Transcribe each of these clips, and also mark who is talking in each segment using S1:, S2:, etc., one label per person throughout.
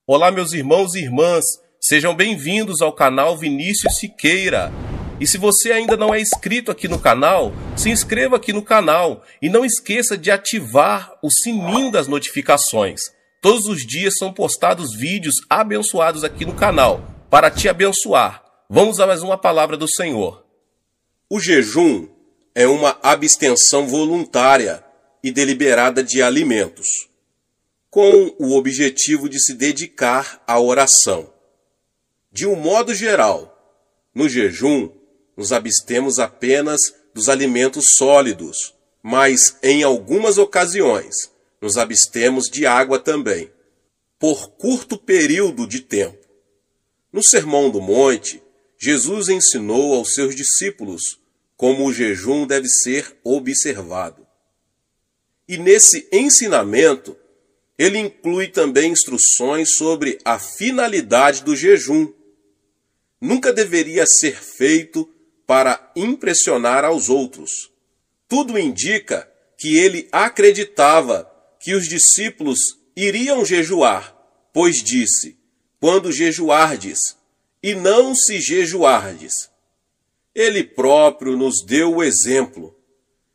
S1: Olá, meus irmãos e irmãs, sejam bem-vindos ao canal Vinícius Siqueira. E se você ainda não é inscrito aqui no canal, se inscreva aqui no canal e não esqueça de ativar o sininho das notificações. Todos os dias são postados vídeos abençoados aqui no canal, para te abençoar. Vamos a mais uma palavra do Senhor. O jejum é uma abstenção voluntária e deliberada de alimentos, com o objetivo de se dedicar à oração. De um modo geral, no jejum, nos abstemos apenas dos alimentos sólidos, mas em algumas ocasiões nos abstemos de água também, por curto período de tempo. No Sermão do Monte, Jesus ensinou aos seus discípulos como o jejum deve ser observado. E nesse ensinamento, ele inclui também instruções sobre a finalidade do jejum. Nunca deveria ser feito para impressionar aos outros. Tudo indica que ele acreditava que os discípulos iriam jejuar, pois disse: quando jejuardes, e não se jejuardes. Ele próprio nos deu o exemplo.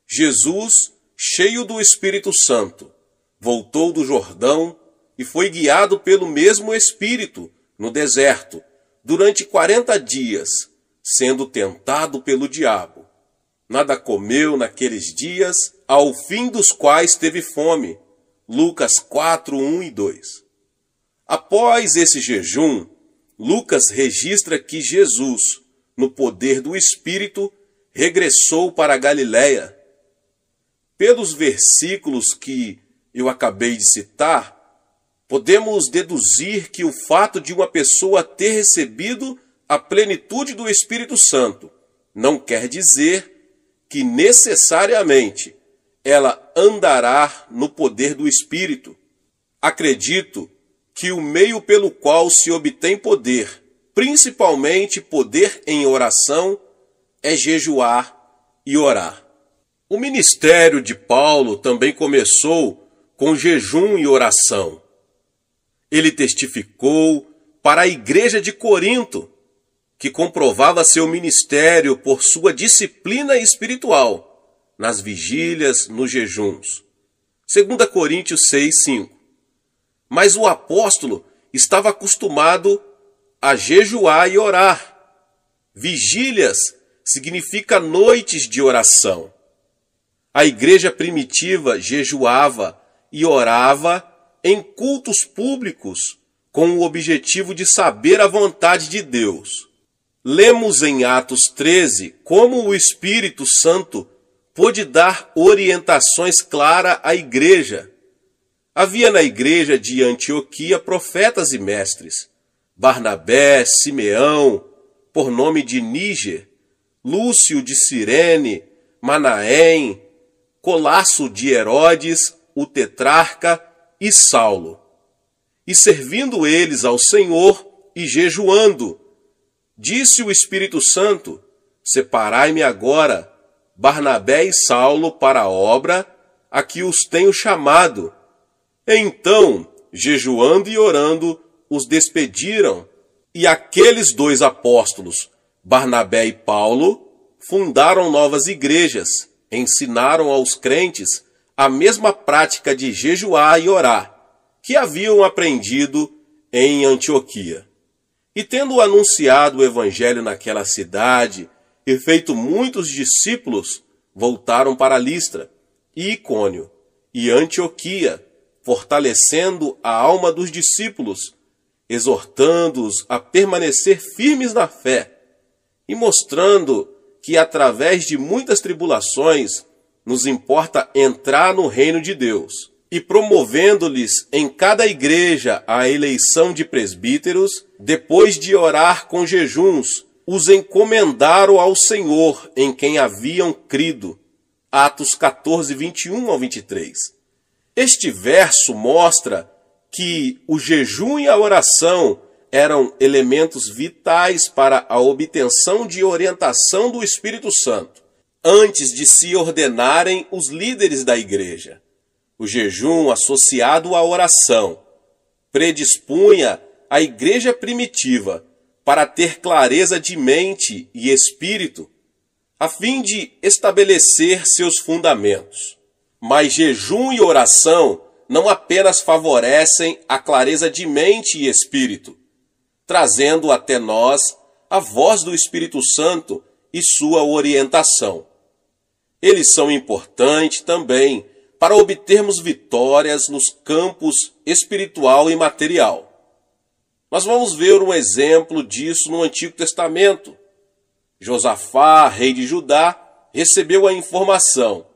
S1: Jesus, cheio do Espírito Santo, voltou do Jordão e foi guiado pelo mesmo Espírito no deserto durante 40 dias, sendo tentado pelo diabo. Nada comeu naqueles dias, ao fim dos quais teve fome. Lucas 4, 1 e 2. Após esse jejum, Lucas registra que Jesus, no poder do Espírito, regressou para a Galiléia. Pelos versículos que eu acabei de citar, podemos deduzir que o fato de uma pessoa ter recebido a plenitude do Espírito Santo não quer dizer que necessariamente ela andará no poder do Espírito. Acredito que o meio pelo qual se obtém poder, principalmente poder em oração, é jejuar e orar. O ministério de Paulo também começou com jejum e oração. Ele testificou para a igreja de Corinto, que comprovava seu ministério por sua disciplina espiritual, nas vigílias, nos jejuns. 2 Coríntios 6, 5. Mas o apóstolo estava acostumado a jejuar e orar. Vigílias significa noites de oração. A igreja primitiva jejuava e orava em cultos públicos com o objetivo de saber a vontade de Deus. Lemos em Atos 13 como o Espírito Santo pôde dar orientações claras à igreja. Havia na igreja de Antioquia profetas e mestres: Barnabé, Simeão, por nome de Níger, Lúcio de Cirene, Manaém, Colasso de Herodes, o tetrarca, e Saulo. E servindo eles ao Senhor e jejuando, disse o Espírito Santo: separai-me agora, Barnabé e Saulo, para a obra a que os tenho chamado. Então, jejuando e orando, os despediram, e aqueles dois apóstolos, Barnabé e Paulo, fundaram novas igrejas, ensinaram aos crentes a mesma prática de jejuar e orar, que haviam aprendido em Antioquia. E tendo anunciado o evangelho naquela cidade e feito muitos discípulos, voltaram para Listra, e Icônio, e Antioquia, fortalecendo a alma dos discípulos, exortando-os a permanecer firmes na fé, e mostrando que através de muitas tribulações nos importa entrar no reino de Deus, e promovendo-lhes em cada igreja a eleição de presbíteros, depois de orar com jejuns, os encomendaram ao Senhor em quem haviam crido. Atos 14, 21 ao 23. Este verso mostra que o jejum e a oração eram elementos vitais para a obtenção de orientação do Espírito Santo, antes de se ordenarem os líderes da igreja. O jejum associado à oração predispunha a igreja primitiva para ter clareza de mente e espírito, a fim de estabelecer seus fundamentos. Mas jejum e oração não apenas favorecem a clareza de mente e espírito, trazendo até nós a voz do Espírito Santo e sua orientação. Eles são importantes também para obtermos vitórias nos campos espiritual e material. Nós vamos ver um exemplo disso no Antigo Testamento. Josafá, rei de Judá, recebeu a informação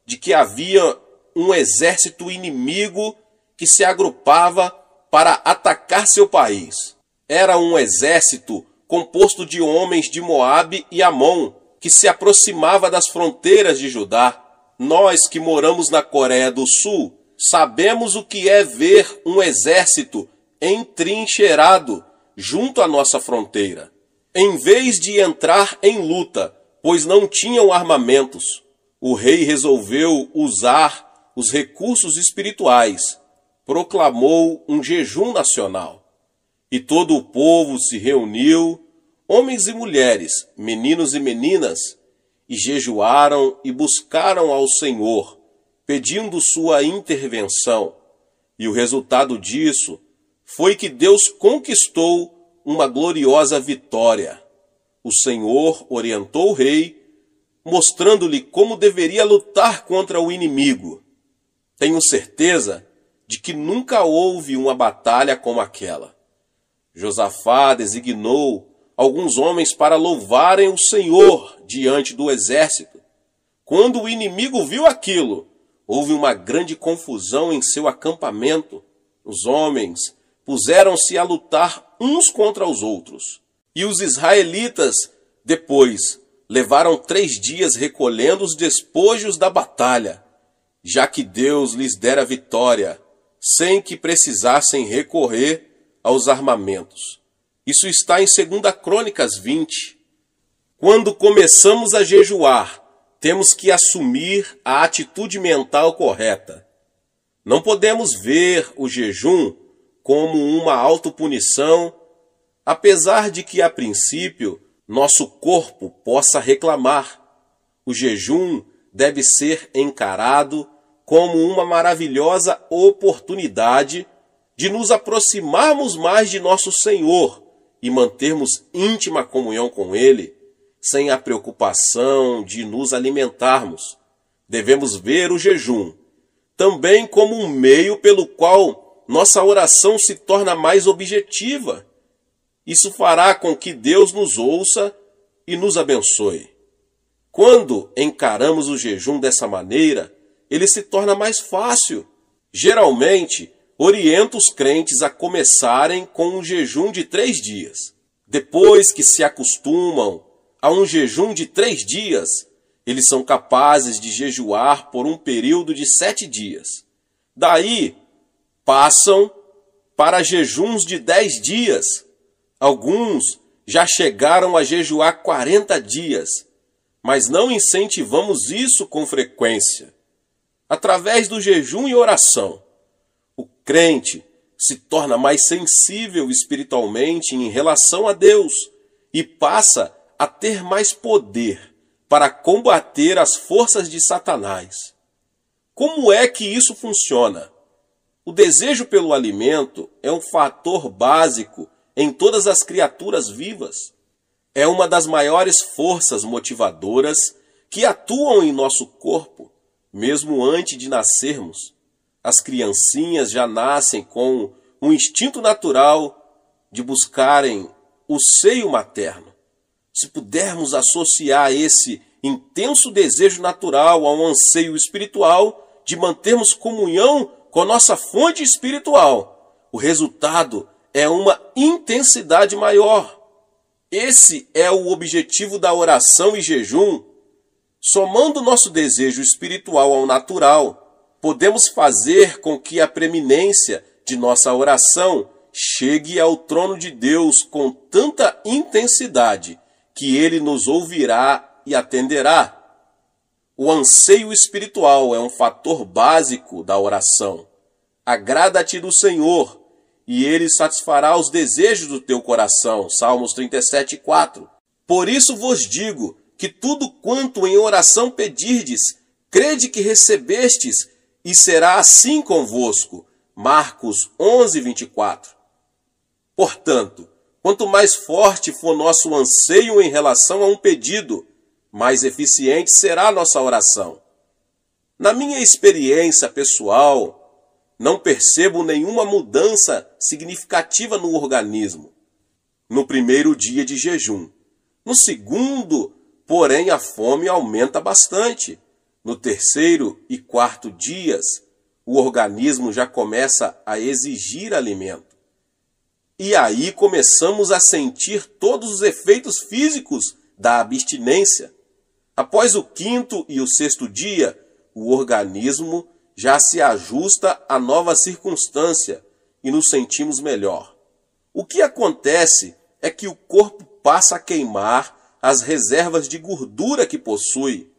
S1: de que havia um exército inimigo que se agrupava para atacar seu país. Era um exército composto de homens de Moabe e Amon, que se aproximava das fronteiras de Judá. Nós que moramos na Coreia do Sul, sabemos o que é ver um exército entrincheirado junto à nossa fronteira. Em vez de entrar em luta, pois não tinham armamentos, o rei resolveu usar os recursos espirituais, proclamou um jejum nacional. E todo o povo se reuniu, homens e mulheres, meninos e meninas, e jejuaram e buscaram ao Senhor, pedindo sua intervenção. E o resultado disso foi que Deus conquistou uma gloriosa vitória. O Senhor orientou o rei, mostrando-lhe como deveria lutar contra o inimigo. Tenho certeza de que nunca houve uma batalha como aquela. Josafá designou alguns homens para louvarem o Senhor diante do exército. Quando o inimigo viu aquilo, houve uma grande confusão em seu acampamento. Os homens puseram-se a lutar uns contra os outros. E os israelitas, depois, levaram 3 dias recolhendo os despojos da batalha, já que Deus lhes dera vitória, sem que precisassem recorrer aos armamentos. Isso está em 2 Crônicas 20. Quando começamos a jejuar, temos que assumir a atitude mental correta. Não podemos ver o jejum como uma autopunição, apesar de que, a princípio, nosso corpo possa reclamar. O jejum deve ser encarado como uma maravilhosa oportunidade de nos aproximarmos mais de nosso Senhor e mantermos íntima comunhão com Ele, sem a preocupação de nos alimentarmos. Devemos ver o jejum também como um meio pelo qual nossa oração se torna mais objetiva. Isso fará com que Deus nos ouça e nos abençoe. Quando encaramos o jejum dessa maneira, ele se torna mais fácil. Geralmente, oriento os crentes a começarem com um jejum de 3 dias. Depois que se acostumam a um jejum de 3 dias, eles são capazes de jejuar por um período de 7 dias. Daí, passam para jejuns de 10 dias. Alguns já chegaram a jejuar 40 dias, mas não incentivamos isso com frequência. Através do jejum e oração, o crente se torna mais sensível espiritualmente em relação a Deus e passa a ter mais poder para combater as forças de Satanás. Como é que isso funciona? O desejo pelo alimento é um fator básico em todas as criaturas vivas. É uma das maiores forças motivadoras que atuam em nosso corpo, mesmo antes de nascermos. As criancinhas já nascem com um instinto natural de buscarem o seio materno. Se pudermos associar esse intenso desejo natural a um anseio espiritual de mantermos comunhão com nossa fonte espiritual, o resultado é uma intensidade maior. Esse é o objetivo da oração e jejum. Somando nosso desejo espiritual ao natural, podemos fazer com que a preeminência de nossa oração chegue ao trono de Deus com tanta intensidade que Ele nos ouvirá e atenderá. O anseio espiritual é um fator básico da oração. Agrada-te do Senhor e ele satisfará os desejos do teu coração. Salmos 37:4. Por isso vos digo que tudo quanto em oração pedirdes, crede que recebestes, e será assim convosco. Marcos 11:24. Portanto, quanto mais forte for nosso anseio em relação a um pedido, mais eficiente será a nossa oração. Na minha experiência pessoal, não percebo nenhuma mudança significativa no organismo no primeiro dia de jejum. No segundo, porém, a fome aumenta bastante. No terceiro e quarto dias, o organismo já começa a exigir alimento. E aí começamos a sentir todos os efeitos físicos da abstinência. Após o quinto e o sexto dia, o organismo já se ajusta à nova circunstância e nos sentimos melhor. O que acontece é que o corpo passa a queimar as reservas de gordura que possui.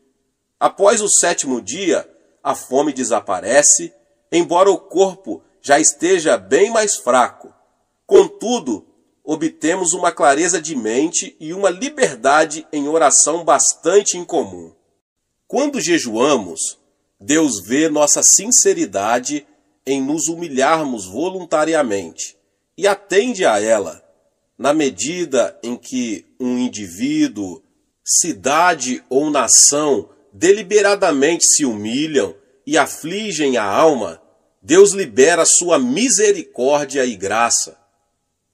S1: Após o sétimo dia, a fome desaparece, embora o corpo já esteja bem mais fraco. Contudo, obtemos uma clareza de mente e uma liberdade em oração bastante incomum. Quando jejuamos, Deus vê nossa sinceridade em nos humilharmos voluntariamente e atende a ela. Na medida em que um indivíduo, cidade ou nação deliberadamente se humilham e afligem a alma, Deus libera sua misericórdia e graça.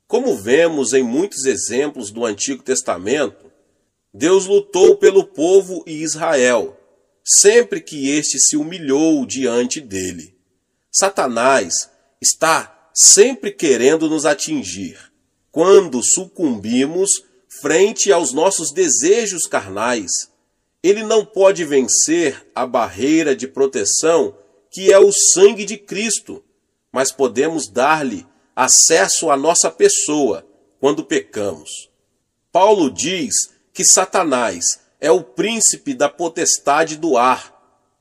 S1: Como vemos em muitos exemplos do Antigo Testamento, Deus lutou pelo povo e Israel, sempre que este se humilhou diante dele. Satanás está sempre querendo nos atingir. Quando sucumbimos frente aos nossos desejos carnais, ele não pode vencer a barreira de proteção que é o sangue de Cristo, mas podemos dar-lhe acesso à nossa pessoa quando pecamos. Paulo diz que Satanás é o príncipe da potestade do ar,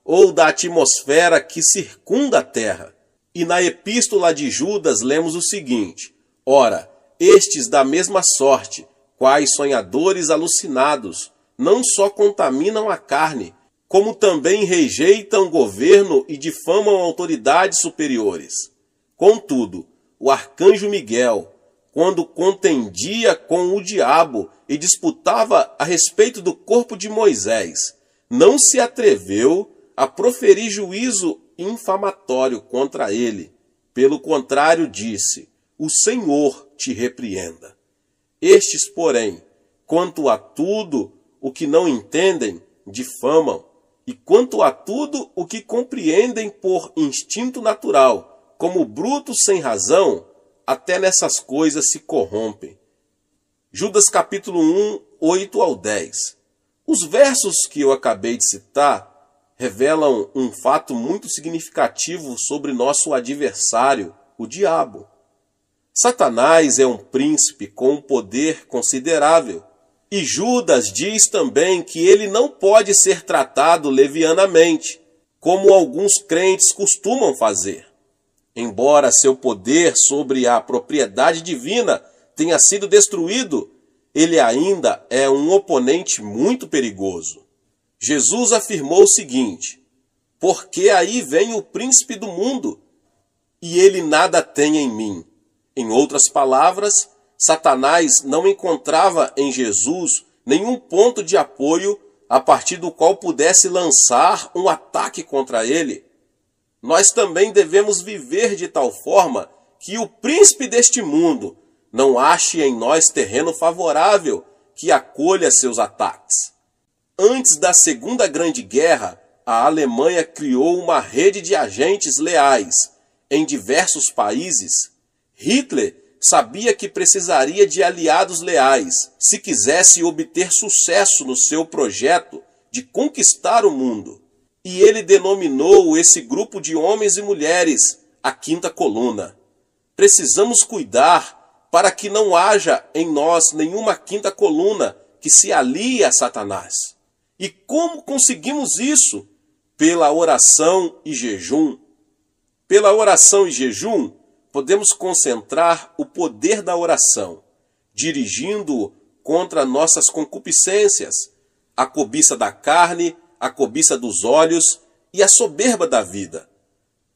S1: ou da atmosfera que circunda a terra. E na epístola de Judas lemos o seguinte: ora, estes da mesma sorte, quais sonhadores alucinados, não só contaminam a carne, como também rejeitam governo e difamam autoridades superiores. Contudo, o arcanjo Miguel, quando contendia com o diabo e disputava a respeito do corpo de Moisés, não se atreveu a proferir juízo infamatório contra ele. Pelo contrário, disse: o Senhor te repreenda. Estes, porém, quanto a tudo o que não entendem, difamam, e quanto a tudo o que compreendem por instinto natural, como brutos sem razão, até nessas coisas se corrompem. Judas capítulo 1, 8 ao 10. Os versos que eu acabei de citar revelam um fato muito significativo sobre nosso adversário, o diabo. Satanás é um príncipe com um poder considerável. E Judas diz também que ele não pode ser tratado levianamente, como alguns crentes costumam fazer. Embora seu poder sobre a propriedade divina tenha sido destruído, ele ainda é um oponente muito perigoso. Jesus afirmou o seguinte: porque aí vem o príncipe do mundo, e ele nada tem em mim. Em outras palavras, Satanás não encontrava em Jesus nenhum ponto de apoio a partir do qual pudesse lançar um ataque contra ele. Nós também devemos viver de tal forma que o príncipe deste mundo não ache em nós terreno favorável que acolha seus ataques. Antes da Segunda Grande Guerra, a Alemanha criou uma rede de agentes leais em diversos países. Hitler sabia que precisaria de aliados leais se quisesse obter sucesso no seu projeto de conquistar o mundo. E ele denominou esse grupo de homens e mulheres a Quinta Coluna. Precisamos cuidar para que não haja em nós nenhuma quinta coluna que se alie a Satanás. E como conseguimos isso? Pela oração e jejum. Pela oração e jejum, podemos concentrar o poder da oração, dirigindo-o contra nossas concupiscências, a cobiça da carne, a cobiça dos olhos e a soberba da vida.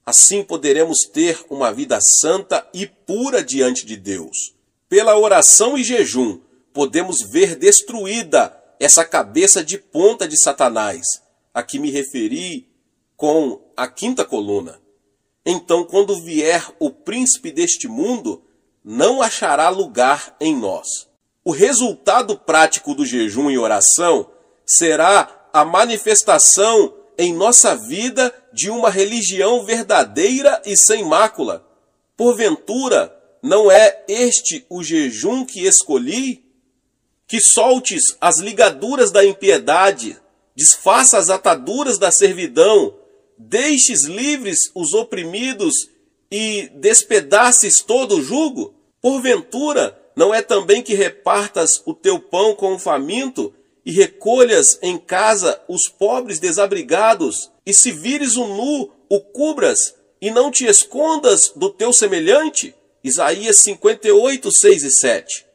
S1: Assim poderemos ter uma vida santa e pura diante de Deus. Pela oração e jejum, podemos ver destruída essa cabeça de ponta de Satanás, a que me referi com a quinta coluna. Então, quando vier o príncipe deste mundo, não achará lugar em nós. O resultado prático do jejum e oração será a manifestação em nossa vida de uma religião verdadeira e sem mácula. Porventura, não é este o jejum que escolhi? Que soltes as ligaduras da impiedade, desfaça as ataduras da servidão, deixes livres os oprimidos e despedaces todo o jugo? Porventura, não é também que repartas o teu pão com o faminto e recolhas em casa os pobres desabrigados, e se vires o nu, o cubras, e não te escondas do teu semelhante? Isaías 58, 6 e 7.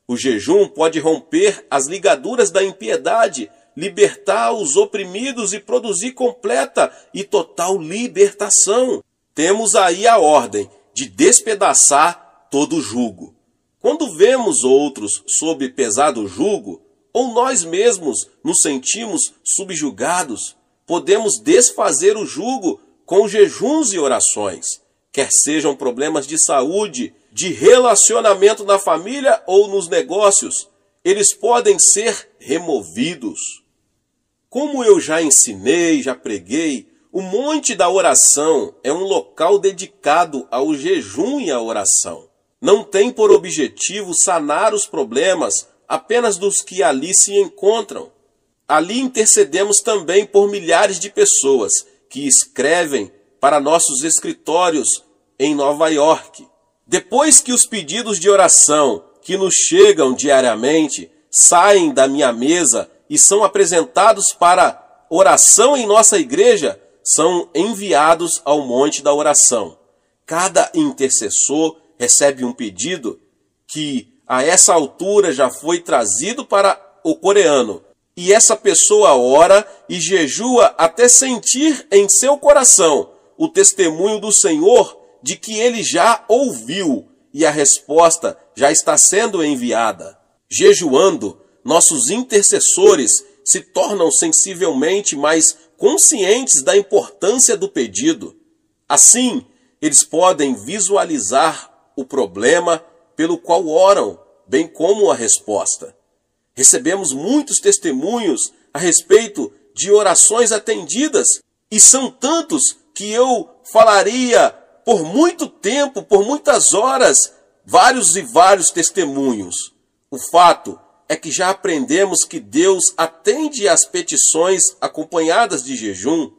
S1: O jejum pode romper as ligaduras da impiedade, libertar os oprimidos e produzir completa e total libertação. Temos aí a ordem de despedaçar todo jugo. Quando vemos outros sob pesado jugo, ou nós mesmos nos sentimos subjugados, podemos desfazer o jugo com jejuns e orações, quer sejam problemas de saúde, de relacionamento na família ou nos negócios, eles podem ser removidos. Como eu já ensinei, já preguei, o Monte da Oração é um local dedicado ao jejum e à oração. Não tem por objetivo sanar os problemas apenas dos que ali se encontram. Ali intercedemos também por milhares de pessoas que escrevem para nossos escritórios em Nova York. Depois que os pedidos de oração que nos chegam diariamente saem da minha mesa e são apresentados para oração em nossa igreja, são enviados ao Monte da Oração. Cada intercessor recebe um pedido que a essa altura já foi trazido para o coreano. E essa pessoa ora e jejua até sentir em seu coração o testemunho do Senhor de que ele já ouviu e a resposta já está sendo enviada. Jejuando, nossos intercessores se tornam sensivelmente mais conscientes da importância do pedido. Assim, eles podem visualizar o problema pelo qual oram, bem como a resposta. Recebemos muitos testemunhos a respeito de orações atendidas, e são tantos que eu falaria por muito tempo, por muitas horas, vários e vários testemunhos. O fato é que já aprendemos que Deus atende às petições acompanhadas de jejum.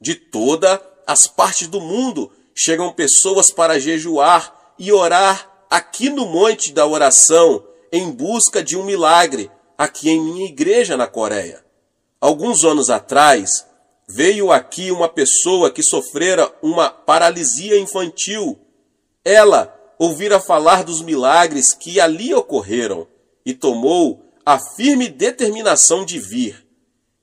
S1: De todas as partes do mundo chegam pessoas para jejuar e orar aqui no Monte da Oração, em busca de um milagre, aqui em minha igreja na Coreia. Alguns anos atrás, veio aqui uma pessoa que sofrera uma paralisia infantil. Ela ouvira falar dos milagres que ali ocorreram e tomou a firme determinação de vir,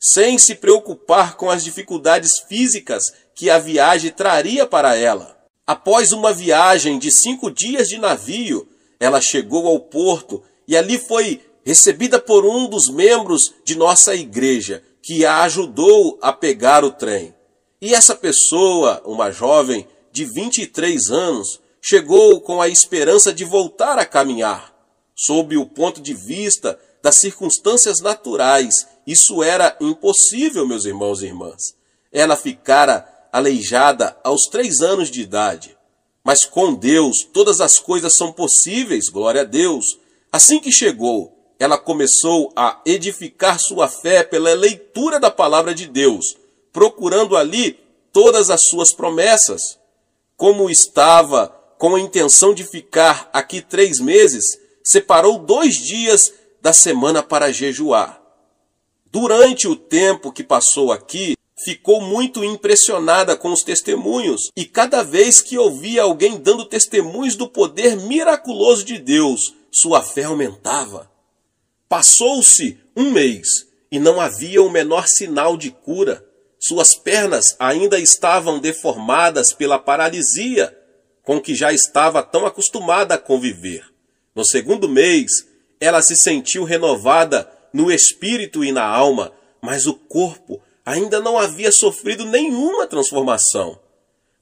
S1: sem se preocupar com as dificuldades físicas que a viagem traria para ela. Após uma viagem de 5 dias de navio, ela chegou ao porto e ali foi recebida por um dos membros de nossa igreja, que a ajudou a pegar o trem. E essa pessoa, uma jovem de 23 anos, chegou com a esperança de voltar a caminhar. Sob o ponto de vista das circunstâncias naturais, isso era impossível, meus irmãos e irmãs. Ela ficara aleijada aos 3 anos de idade. Mas com Deus, todas as coisas são possíveis, glória a Deus. Assim que chegou, ela começou a edificar sua fé pela leitura da palavra de Deus, procurando ali todas as suas promessas. Como estava com a intenção de ficar aqui 3 meses, separou 2 dias da semana para jejuar. Durante o tempo que passou aqui, ficou muito impressionada com os testemunhos e cada vez que ouvia alguém dando testemunhos do poder miraculoso de Deus, sua fé aumentava. Passou-se um mês e não havia o menor sinal de cura. Suas pernas ainda estavam deformadas pela paralisia, com que já estava tão acostumada a conviver. No segundo mês, ela se sentiu renovada no espírito e na alma, mas o corpo ainda não havia sofrido nenhuma transformação.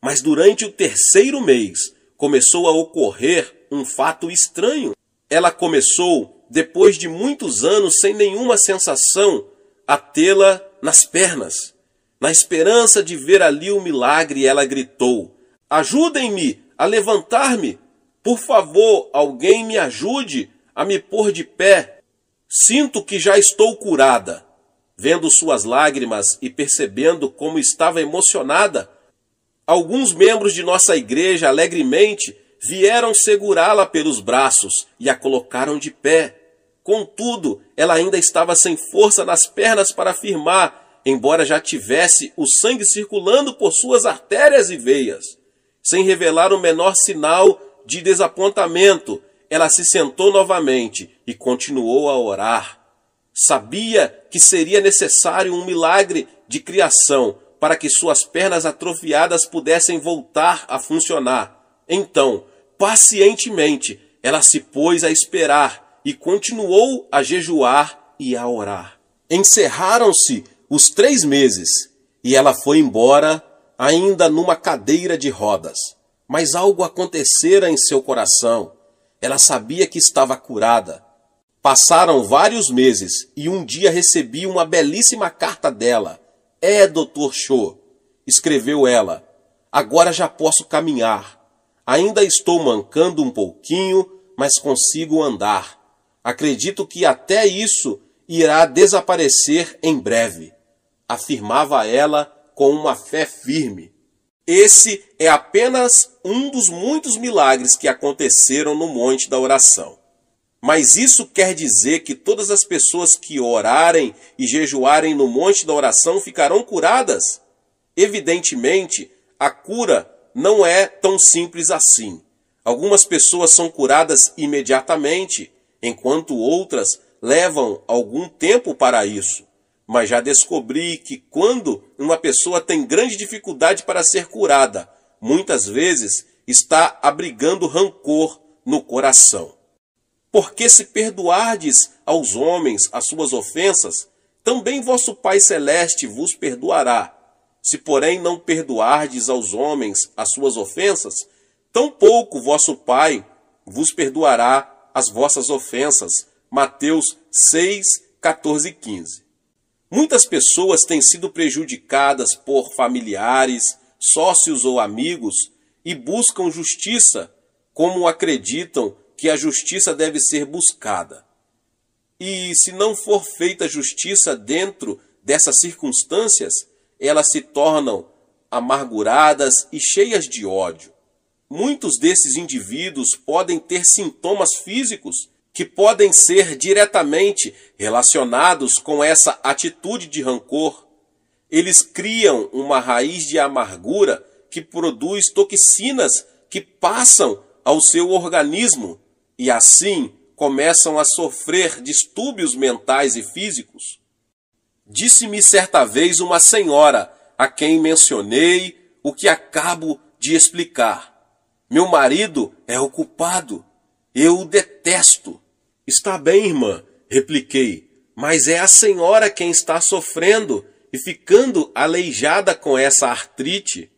S1: Mas durante o terceiro mês, começou a ocorrer um fato estranho. Ela começou, depois de muitos anos sem nenhuma sensação, a tê-la nas pernas. Na esperança de ver ali o milagre, ela gritou: "Ajudem-me a levantar-me! Por favor, alguém me ajude a me pôr de pé. Sinto que já estou curada." Vendo suas lágrimas e percebendo como estava emocionada, alguns membros de nossa igreja alegremente vieram segurá-la pelos braços e a colocaram de pé. Contudo, ela ainda estava sem força nas pernas para firmar, embora já tivesse o sangue circulando por suas artérias e veias. Sem revelar o menor sinal de desapontamento, ela se sentou novamente e continuou a orar. Sabia que seria necessário um milagre de criação para que suas pernas atrofiadas pudessem voltar a funcionar. Então, pacientemente, ela se pôs a esperar e continuou a jejuar e a orar. Encerraram-se os 3 meses e ela foi embora ainda numa cadeira de rodas. Mas algo acontecera em seu coração. Ela sabia que estava curada. Passaram vários meses e um dia recebi uma belíssima carta dela. Dr. Cho, escreveu ela, agora já posso caminhar. Ainda estou mancando um pouquinho, mas consigo andar. Acredito que até isso irá desaparecer em breve, afirmava ela com uma fé firme. Esse é apenas um dos muitos milagres que aconteceram no Monte da Oração. Mas isso quer dizer que todas as pessoas que orarem e jejuarem no Monte da Oração ficarão curadas? Evidentemente, a cura não é tão simples assim. Algumas pessoas são curadas imediatamente, enquanto outras levam algum tempo para isso. Mas já descobri que quando uma pessoa tem grande dificuldade para ser curada, muitas vezes está abrigando rancor no coração. Porque se perdoardes aos homens as suas ofensas, também vosso Pai Celeste vos perdoará. Se, porém, não perdoardes aos homens as suas ofensas, tampouco vosso Pai vos perdoará as vossas ofensas. Mateus 6, 14 e 15. Muitas pessoas têm sido prejudicadas por familiares, sócios ou amigos e buscam justiça, como acreditam que a justiça deve ser buscada. E se não for feita justiça dentro dessas circunstâncias, elas se tornam amarguradas e cheias de ódio. Muitos desses indivíduos podem ter sintomas físicos que podem ser diretamente relacionados com essa atitude de rancor. Eles criam uma raiz de amargura que produz toxinas que passam ao seu organismo e assim começam a sofrer distúrbios mentais e físicos. Disse-me certa vez uma senhora a quem mencionei o que acabo de explicar. Meu marido é o culpado. Eu o detesto. Está bem, irmã, repliquei, mas é a senhora quem está sofrendo e ficando aleijada com essa artrite.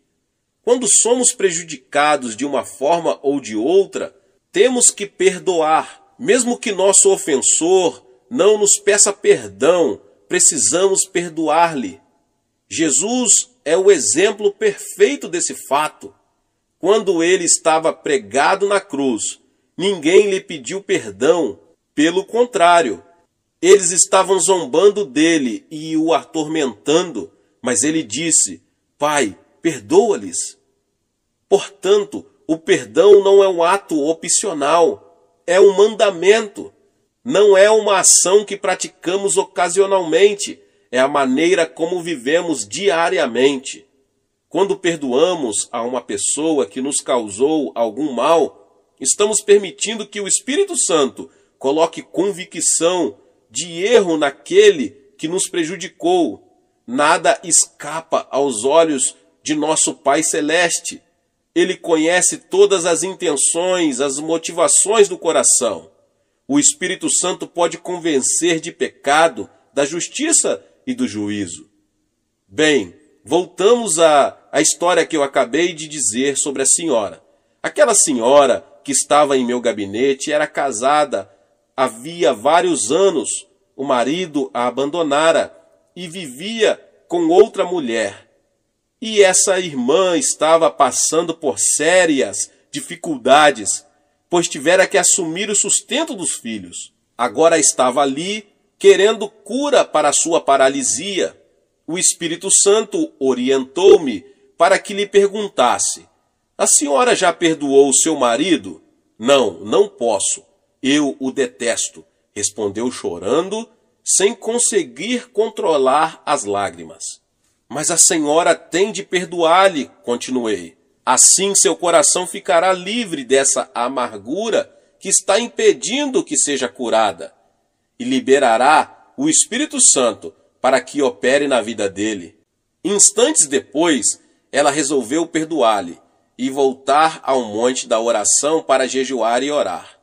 S1: Quando somos prejudicados de uma forma ou de outra, temos que perdoar. Mesmo que nosso ofensor não nos peça perdão, precisamos perdoar-lhe. Jesus é o exemplo perfeito desse fato. Quando ele estava pregado na cruz, ninguém lhe pediu perdão. Pelo contrário, eles estavam zombando dele e o atormentando, mas ele disse: Pai, perdoa-lhes. Portanto, o perdão não é um ato opcional, é um mandamento. Não é uma ação que praticamos ocasionalmente, é a maneira como vivemos diariamente. Quando perdoamos a uma pessoa que nos causou algum mal, estamos permitindo que o Espírito Santo coloque convicção de erro naquele que nos prejudicou. Nada escapa aos olhos de nosso Pai Celeste. Ele conhece todas as intenções, as motivações do coração. O Espírito Santo pode convencer de pecado, da justiça e do juízo. Bem, voltamos à história que eu acabei de dizer sobre a senhora. Aquela senhora que estava em meu gabinete era casada havia vários anos. O marido a abandonara e vivia com outra mulher. E essa irmã estava passando por sérias dificuldades, pois tivera que assumir o sustento dos filhos. Agora estava ali querendo cura para a sua paralisia. O Espírito Santo orientou-me para que lhe perguntasse: a senhora já perdoou seu marido? Não, não posso. Eu o detesto, respondeu chorando, sem conseguir controlar as lágrimas. Mas a senhora tem de perdoar-lhe, continuei. Assim seu coração ficará livre dessa amargura que está impedindo que seja curada, e liberará o Espírito Santo para que opere na vida dele. Instantes depois, ela resolveu perdoar-lhe e voltar ao monte da oração para jejuar e orar.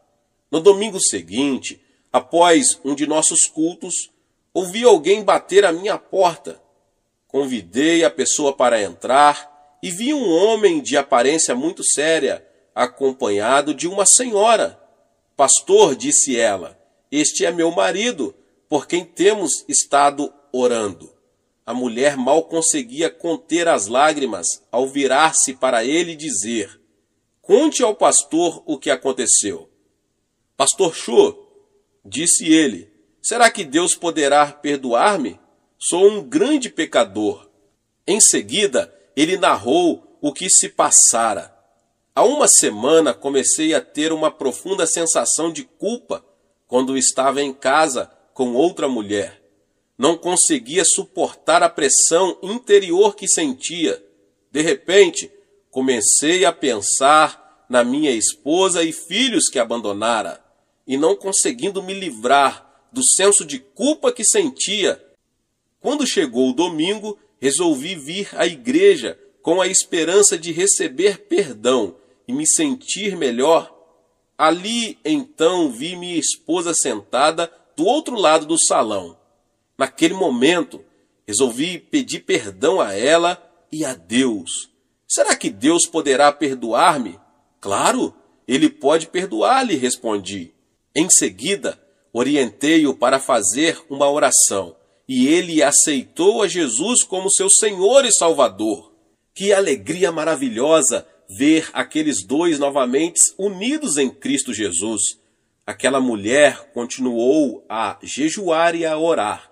S1: No domingo seguinte, após um de nossos cultos, ouvi alguém bater à minha porta. Convidei a pessoa para entrar e vi um homem de aparência muito séria, acompanhado de uma senhora. Pastor, disse ela, este é meu marido, por quem temos estado orando. A mulher mal conseguia conter as lágrimas ao virar-se para ele e dizer: conte ao pastor o que aconteceu. Pastor Cho, disse ele, será que Deus poderá perdoar-me? Sou um grande pecador. Em seguida, ele narrou o que se passara. Há uma semana comecei a ter uma profunda sensação de culpa quando estava em casa com outra mulher. Não conseguia suportar a pressão interior que sentia. De repente, comecei a pensar na minha esposa e filhos que abandonara, e não conseguindo me livrar do senso de culpa que sentia. Quando chegou o domingo, resolvi vir à igreja com a esperança de receber perdão e me sentir melhor. Ali, então, vi minha esposa sentada do outro lado do salão. Naquele momento, resolvi pedir perdão a ela e a Deus. Será que Deus poderá perdoar-me? Claro, Ele pode perdoar-lhe, respondi. Em seguida, orientei-o para fazer uma oração, e ele aceitou a Jesus como seu Senhor e Salvador. Que alegria maravilhosa ver aqueles dois novamente unidos em Cristo Jesus. Aquela mulher continuou a jejuar e a orar.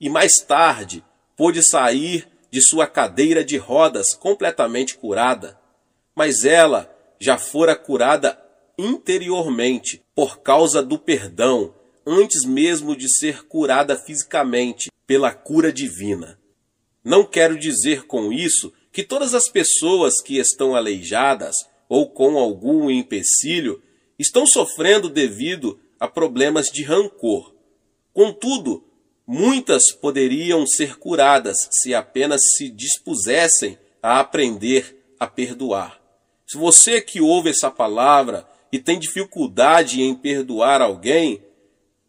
S1: E mais tarde pôde sair de sua cadeira de rodas completamente curada. Mas ela já fora curada interiormente por causa do perdão, antes mesmo de ser curada fisicamente pela cura divina. Não quero dizer com isso que todas as pessoas que estão aleijadas ou com algum empecilho estão sofrendo devido a problemas de rancor. Contudo, muitas poderiam ser curadas se apenas se dispusessem a aprender a perdoar. Se você que ouve essa palavra e tem dificuldade em perdoar alguém,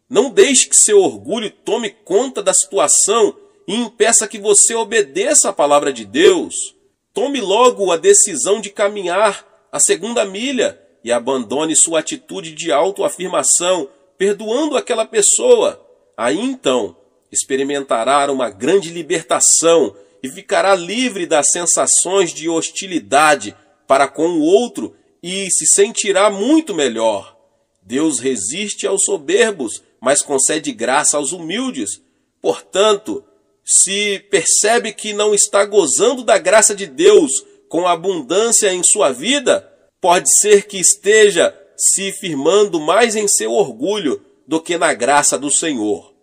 S1: não deixe que seu orgulho tome conta da situação e impeça que você obedeça a palavra de Deus. Tome logo a decisão de caminhar a segunda milha e abandone sua atitude de autoafirmação, perdoando aquela pessoa. Aí então, experimentará uma grande libertação e ficará livre das sensações de hostilidade para com o outro e se sentirá muito melhor. Deus resiste aos soberbos, mas concede graça aos humildes. Portanto, se percebe que não está gozando da graça de Deus com abundância em sua vida, pode ser que esteja se firmando mais em seu orgulho do que na graça do Senhor.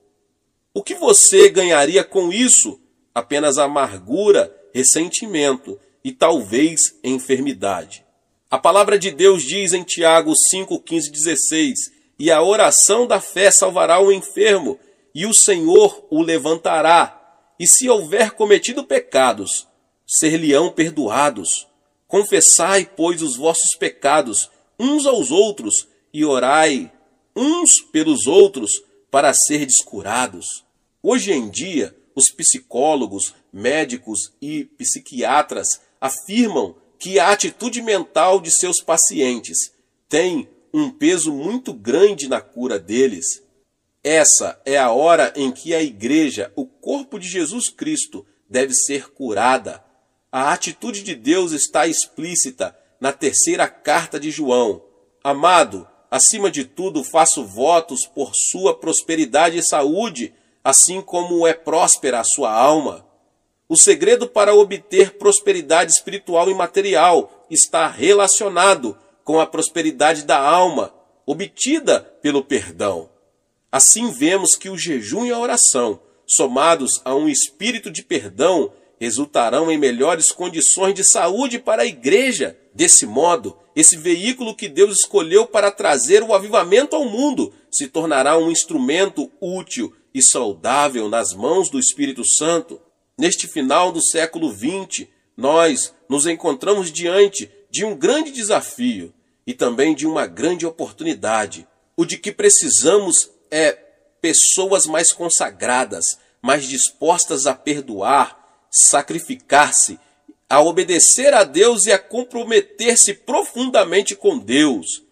S1: O que você ganharia com isso? Apenas amargura, ressentimento e talvez enfermidade. A palavra de Deus diz em Tiago 5, 15, 16: e a oração da fé salvará o enfermo, e o Senhor o levantará. E se houver cometido pecados, ser-lhe-ão perdoados. Confessai, pois, os vossos pecados uns aos outros, e orai uns pelos outros, para serdes curados. Hoje em dia, os psicólogos, médicos e psiquiatras afirmam que a atitude mental de seus pacientes tem um peso muito grande na cura deles. Essa é a hora em que a igreja, o corpo de Jesus Cristo, deve ser curada. A atitude de Deus está explícita na terceira carta de João. Amado, acima de tudo faço votos por sua prosperidade e saúde, assim como é próspera a sua alma. O segredo para obter prosperidade espiritual e material está relacionado com a prosperidade da alma, obtida pelo perdão. Assim vemos que o jejum e a oração, somados a um espírito de perdão, resultarão em melhores condições de saúde para a igreja. Desse modo, esse veículo que Deus escolheu para trazer o avivamento ao mundo se tornará um instrumento útil e saudável nas mãos do Espírito Santo. Neste final do século XX, nós nos encontramos diante de um grande desafio e também de uma grande oportunidade. O de que precisamos é pessoas mais consagradas, mais dispostas a perdoar, sacrificar-se, a obedecer a Deus e a comprometer-se profundamente com Deus.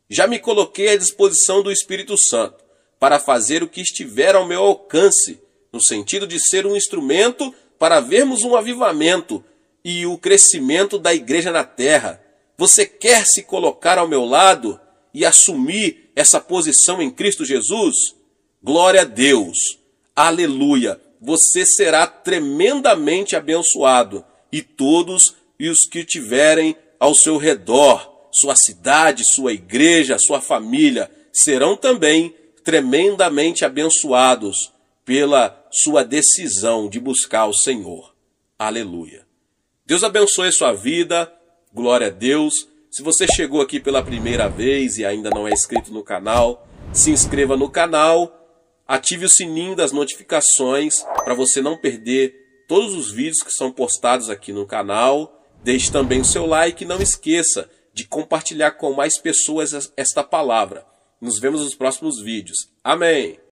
S1: Já me coloquei à disposição do Espírito Santo para fazer o que estiver ao meu alcance, no sentido de ser um instrumento para vermos um avivamento e o crescimento da igreja na terra. Você quer se colocar ao meu lado e assumir essa posição em Cristo Jesus? Glória a Deus! Aleluia! Você será tremendamente abençoado, e todos os que tiverem ao seu redor, sua cidade, sua igreja, sua família, serão também tremendamente abençoados pela sua decisão de buscar o Senhor. Aleluia. Deus abençoe sua vida. Glória a Deus. Se você chegou aqui pela primeira vez e ainda não é inscrito no canal, se inscreva no canal, ative o sininho das notificações para você não perder todos os vídeos que são postados aqui no canal. Deixe também o seu like e não esqueça de compartilhar com mais pessoas esta palavra. Nos vemos nos próximos vídeos. Amém!